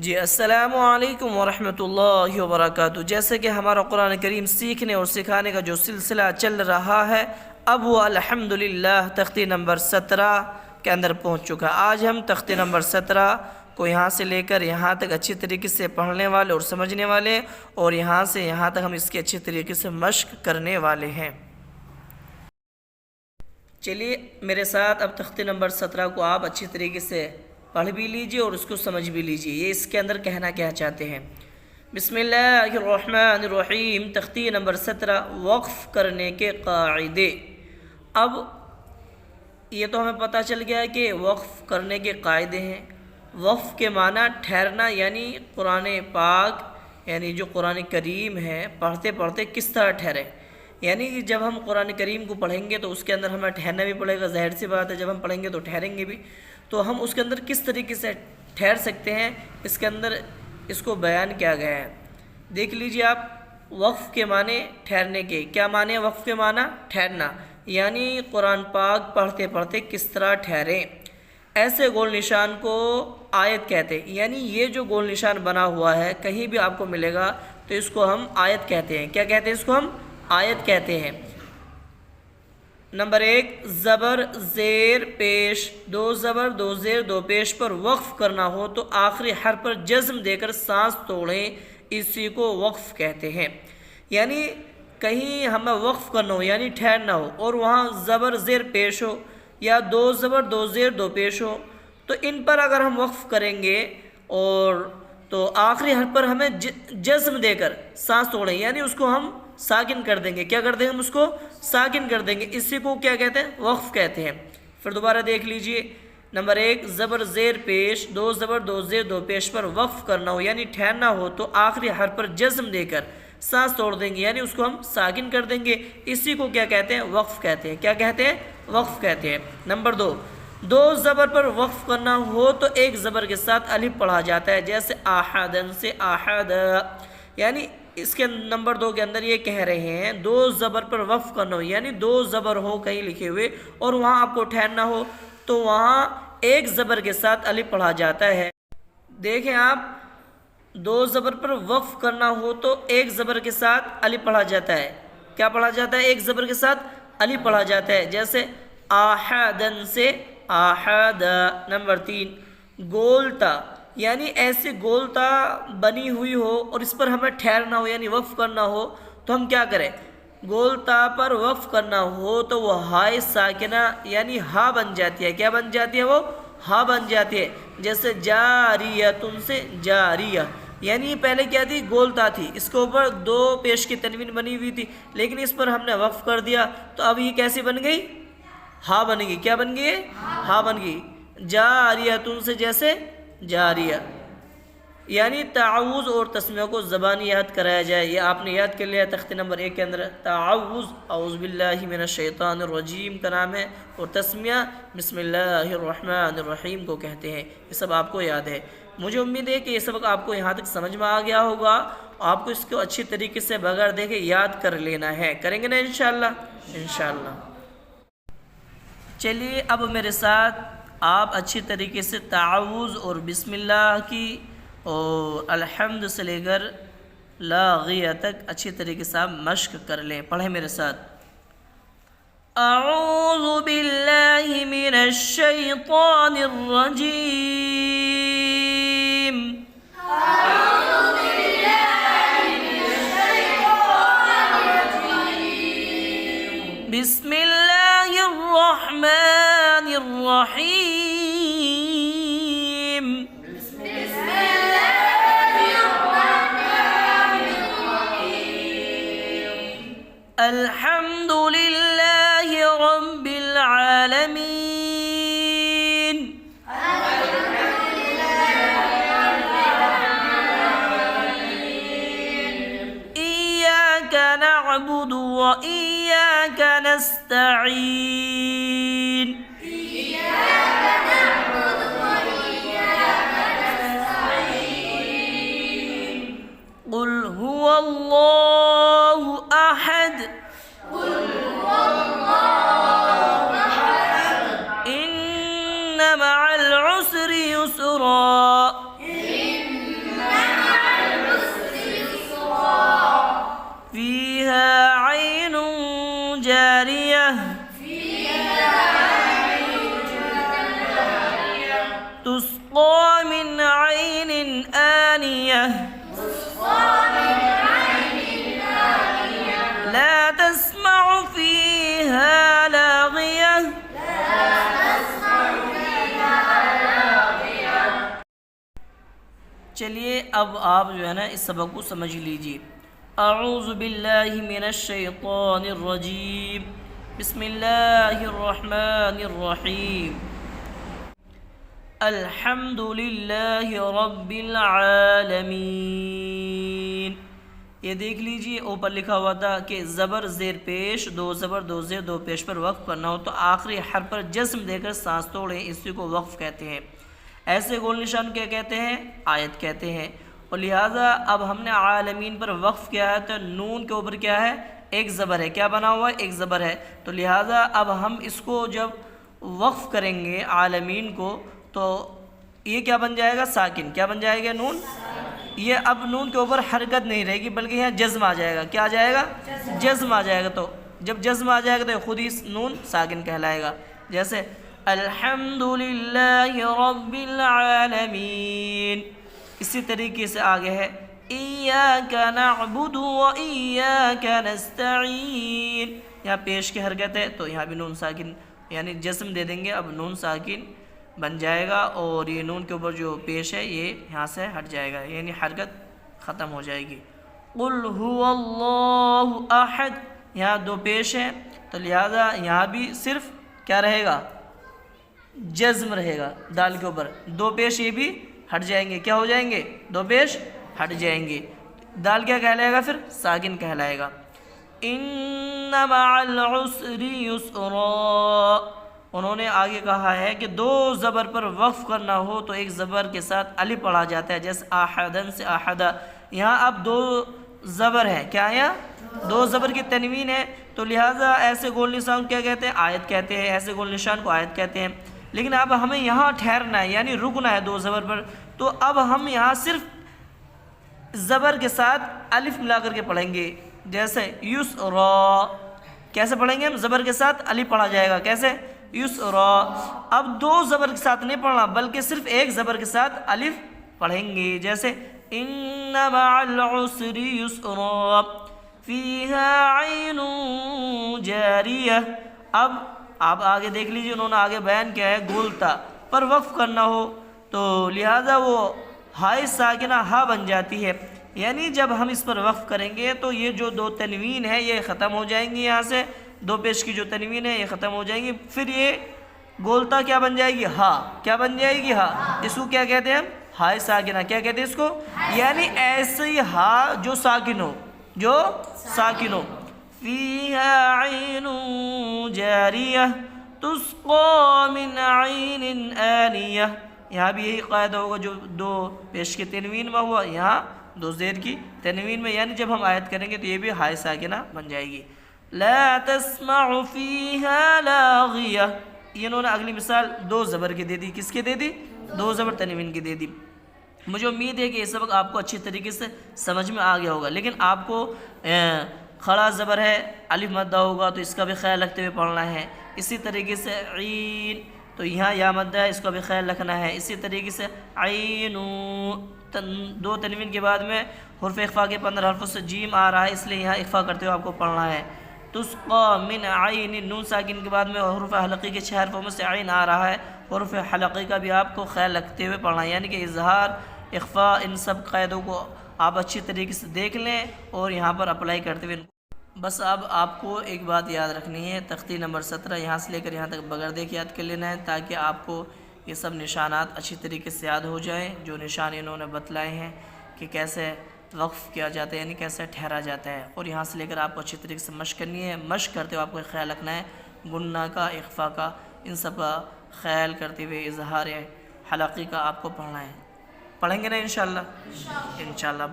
جی السلام علیکم ورحمۃ اللہ وبرکاتہ۔ جیسے کہ ہمارا قرآن کریم سیکھنے اور سکھانے کا جو سلسلہ چل رہا ہے، اب وہ الحمدللہ تختی نمبر 17 کے اندر پہنچ چکا۔ آج ہم تختی نمبر 17 کو یہاں سے لے کر یہاں تک اچھی طریقے سے پڑھنے والے اور سمجھنے والے، اور یہاں سے یہاں تک ہم اس کی اچھی طریقے سے مشق کرنے والے ہیں۔ چلیے میرے ساتھ اب تختی نمبر 17 کو آپ اچھی طریقے سے پڑھ بھی لیجئے اور اس کو سمجھ بھی لیجئے، یہ اس کے اندر کہنا کیا چاہتے ہیں۔ بسم اللہ الرحمن الرحیم۔ تختی نمبر 17، وقف کرنے کے قاعدے۔ اب یہ تو ہمیں پتہ چل گیا ہے کہ وقف کرنے کے قاعدے ہیں۔ وقف کے معنی ٹھہرنا، یعنی قرآن پاک یعنی جو قرآن کریم ہے پڑھتے پڑھتے کس طرح ٹھہرے، یعنی کہ جب ہم قرآن کریم کو پڑھیں گے تو اس کے اندر ہمیں ٹھہرنا بھی پڑے گا، ظاہر سی بات ہے جب ہم پڑھیں گے تو ٹھہریں گے بھی، تو ہم اس کے اندر کس طریقے سے ٹھہر سکتے ہیں، اس کے اندر اس کو بیان کیا گیا ہے۔ دیکھ لیجئے آپ، وقف کے معنی ٹھہرنے کے کیا معنی ہے؟ وقف کے معنی ٹھہرنا، یعنی قرآن پاک پڑھتے پڑھتے کس طرح ٹھہریں۔ ایسے گول نشان کو آیت کہتے ہیں، یعنی یہ جو گول نشان بنا ہوا ہے کہیں بھی آپ کو ملے گا تو اس کو ہم آیت کہتے ہیں۔ کیا کہتے ہیں؟ اس کو ہم آیت کہتے ہیں۔ نمبر 1، زبر زیر پیش، دو زبر دو زیر دو پیش پر وقف کرنا ہو تو آخری حرف پر جزم دے کر سانس توڑیں، اسی کو وقف کہتے ہیں۔ یعنی کہیں ہمیں وقف کرنا ہو یعنی ٹھہرنا ہو اور وہاں زبر زیر پیش ہو یا دو زبر دو زیر دو پیش ہو، تو ان پر اگر ہم وقف کریں گے اور تو آخری حرف پر ہمیں جزم دے کر سانس توڑیں، یعنی اس کو ہم ساکن کر دیں گے۔ کیا کر دیں گے؟ ہم اس کو ساکن کر دیں گے، اسی کو کیا کہتے ہیں؟ وقف کہتے ہیں۔ پھر دوبارہ دیکھ لیجئے، نمبر 1، زبر زیر پیش، دو زبر دو زیر دو پیش پر وقف کرنا ہو یعنی ٹھہرنا ہو تو آخری حرف پر جزم دے کر سانس توڑ دیں گے، یعنی اس کو ہم ساکن کر دیں گے، اسی کو کیا کہتے ہیں؟ وقف کہتے ہیں۔ کیا کہتے ہیں؟ وقف کہتے ہیں۔ نمبر 2، دو زبر پر وقف کرنا ہو تو ایک زبر کے ساتھ الف پڑھا جاتا ہے، جیسے احدن سے احد، یعنی اس کے نمبر 2 کے اندر یہ کہہ رہے ہیں دو زبر پر وقف کرنا ہو یعنی دو زبر ہو کہیں لکھے ہوئے اور وہاں آپ کو ٹھہرنا ہو تو وہاں ایک زبر کے ساتھ الف پڑھا جاتا ہے۔ دیکھیں آپ، دو زبر پر وقف کرنا ہو تو ایک زبر کے ساتھ الف پڑھا جاتا ہے۔ کیا پڑھا جاتا ہے؟ ایک زبر کے ساتھ الف پڑھا جاتا ہے، جیسے احدن سے احد۔ نمبر 3، گولتا، یعنی ایسے گولتا بنی ہوئی ہو اور اس پر ہمیں ٹھہرنا ہو یعنی وقف کرنا ہو تو ہم کیا کریں؟ گولتا پر وقف کرنا ہو تو وہ ہائے ساکنہ یعنی ہا بن جاتی ہے۔ کیا بن جاتی ہے؟ وہ ہا بن جاتی ہے، جیسے جاریتن سے جاریہ، یعنی پہلے کیا تھی؟ گولتا تھی، اس کے اوپر دو پیش کی تنوین بنی ہوئی تھی، لیکن اس پر ہم نے وقف کر دیا تو اب یہ کیسی بن گئی؟ ہا بن گئی۔ کیا بن گئی؟ ہا بن گئی۔ جاریتن سے جیسے جاریہ، یعنی تعوذ اور تسمیہ کو زبانی یاد کرایا جائے، یہ آپ نے یاد کر لیا۔ تختی نمبر 1 کے اندر تعوذ اعوذ باللہ من الشیطان الرجیم کا نام ہے، اور تسمیہ بسم اللہ الرحمن الرحیم کو کہتے ہیں، یہ سب آپ کو یاد ہے۔ مجھے امید ہے کہ یہ سبق آپ کو یہاں تک سمجھ میں آ گیا ہوگا، آپ کو اس کو اچھی طریقے سے بغیر دیکھے یاد کر لینا ہے، کریں گے نا انشاءاللہ؟ انشاءاللہ۔ چلیے اب میرے ساتھ آپ اچھی طریقے سے تعوذ اور بسم اللہ کی اور الحمد سے لے کر لاغیہ تک اچھی طریقے سے آپ مشق کر لیں۔ پڑھیں میرے ساتھ۔ اعوذ باللہ من الشیطان الرجیم، اعوذ باللہ من الشیطان الرجیم، بسم اللہ الرحمن الرحیم، الحمد للہ رب العالمین، ایاک نعبد و ایاک نستعین، قل هو اللہ احد، ان مع العسر يسرا، جاریہ تسقى من عين آنية لا تسمع فيها لاغية چلیے اب آپ جو ہے نا اس سبق کو سمجھ لیجیے. اعوذ باللہ من الشیطان الرجیم بسم اللہ الرحمن الرحیم الحمد للہ رب العالمین. یہ دیکھ لیجئے اوپر لکھا ہوا تھا کہ زبر زیر پیش دو زبر دو زیر دو پیش پر وقف کرنا ہو تو آخری حرف پر جزم دے کر سانس توڑیں، اسی کو وقف کہتے ہیں. ایسے گول نشان کیا کہتے ہیں؟ آیت کہتے ہیں. اور لہٰذا اب ہم نے عالمین پر وقف کیا ہے تو نون کے اوپر کیا ہے؟ ایک زبر ہے. کیا بنا ہوا ہے؟ ایک زبر ہے. تو لہٰذا اب ہم اس کو جب وقف کریں گے عالمین کو تو یہ کیا بن جائے گا؟ ساکن. کیا بن جائے گا؟ نون. یہ اب نون کے اوپر حرکت نہیں رہے گی بلکہ یہاں جزم آ جائے گا. کیا آ جائے گا؟ جزم آ جائے گا. تو جب جزم آ جائے گا تو خود ہی نون ساکن کہلائے گا. جیسے الحمد للہ رب العالمین. اسی طریقے سے آگے ہے ایاک نعبد و ایاک نستعین. یہاں پیش کی حرکت ہے تو یہاں بھی نون ساکن یعنی جزم دے دیں گے. اب نون ساکن بن جائے گا اور یہ نون کے اوپر جو پیش ہے یہ یہاں سے ہٹ جائے گا یعنی حرکت ختم ہو جائے گی. قل هو اللہ احد. یہاں دو پیش ہیں تو لہذا یہاں بھی صرف کیا رہے گا؟ جزم رہے گا دال کے اوپر. دو پیش یہ بھی ہٹ جائیں گے. کیا ہو جائیں گے؟ دو پیش ہٹ جائیں گے. دال کیا کہلائے گا پھر؟ ساکن کہلائے گا. ان مع العسر یسرا. انہوں نے آگے کہا ہے کہ دو زبر پر وقف کرنا ہو تو ایک زبر کے ساتھ الف پڑھا جاتا ہے جیسے احدن سے احدہ. یہاں اب دو زبر ہیں. کیا یہاں دو زبر کی تنوین ہے تو لہٰذا ایسے گول نشان کیا کہتے ہیں؟ آیت کہتے ہیں. ایسے گول نشان کو آیت کہتے ہیں. لیکن اب ہمیں یہاں ٹھہرنا ہے یعنی رکنا ہے دو زبر پر. تو اب ہم یہاں صرف زبر کے ساتھ الف ملا کر کے پڑھیں گے جیسے یسرا. کیسے پڑھیں گے ہم؟ زبر کے ساتھ الف پڑھا جائے گا. کیسے؟ یسرا. اب دو زبر کے ساتھ نہیں پڑھنا بلکہ صرف ایک زبر کے ساتھ الف پڑھیں گے جیسے ان مع العسر یسرا فیہا عین جاریہ. اب آپ آگے دیکھ لیجیے انہوں نے آگے بیان کیا ہے گولتا پر وقف کرنا ہو تو لہٰذا وہ ہائے ساکنہ ہا بن جاتی ہے یعنی جب ہم اس پر وقف کریں گے تو یہ جو دو تنوین ہے یہ ختم ہو جائیں گی. یہاں سے دو پیش کی جو تنوین ہے یہ ختم ہو جائیں گی. پھر یہ گولتا کیا بن جائے گی؟ ہا. کیا بن جائے گی؟ ہا. اس کو کیا کہتے ہیں ہم؟ ہائے ساکنہ. کیا کہتے ہیں اس کو؟ یعنی ایسی ہا جو ساکن ہو. جو ساکن ہو. فیہا عین جاریہ تسقى من عین آنیہ. یہاں بھی یہی قاعدہ ہوگا جو دو پیش کی تنوین میں ہوا یہاں دو زیر کی تنوین میں یعنی جب ہم آیت کریں گے تو یہ بھی ہائے ساکنہ بن جائے گی. لا تسمع فیہا لاغیہ. یہ انہوں نے اگلی مثال دو زبر کی دے دی. کس کی دے دی؟ دو زبر تنوین کی دے دی. مجھے امید ہے کہ یہ سبق آپ کو اچھی طریقے سے سمجھ میں آ گیا ہوگا. لیکن آپ کو کھڑا زبر ہے الف مدہ ہوگا تو اس کا بھی خیال رکھتے ہوئے پڑھنا ہے. اسی طریقے سے عین تو یہاں یا مدہ ہے اس کا بھی خیال رکھنا ہے. اسی طریقے سے عین دو تنوین کے بعد میں حرف اخفا کے 15 حرفوں سے جیم آ رہا ہے اس لیے یہاں اخفا کرتے ہوئے آپ کو پڑھنا ہے. تسقى من عین نون ساکن کے بعد میں حروف حلقی کے 6 حرفوں میں سے عین آ رہا ہے. حروف حلقی کا بھی آپ کو خیال رکھتے ہوئے پڑھنا ہے یعنی کہ اظہار اخفا ان سب قاعدوں کو آپ اچھی طریقے سے دیکھ لیں اور یہاں پر اپلائی کرتے ہوئے. بس اب آپ کو ایک بات یاد رکھنی ہے. تختی نمبر 17 یہاں سے لے کر یہاں تک بغیر دیکھ یاد کر لینا ہے تاکہ آپ کو یہ سب نشانات اچھی طریقے سے یاد ہو جائیں جو نشان انہوں نے بتلائے ہیں کہ کیسے وقف کیا جاتا ہے یعنی کیسے ٹھہرا جاتا ہے. اور یہاں سے لے کر آپ کو اچھی طریقے سے مشق کرنی ہے. مشق کرتے ہوئے آپ کو خیال رکھنا ہے گننا کا اخفا کا ان سب کا خیال کرتے ہوئے اظہار حلقی کا آپ کو پڑھنا ہے. پڑھیں گے نا انشاءاللہ؟ انشاءاللہ.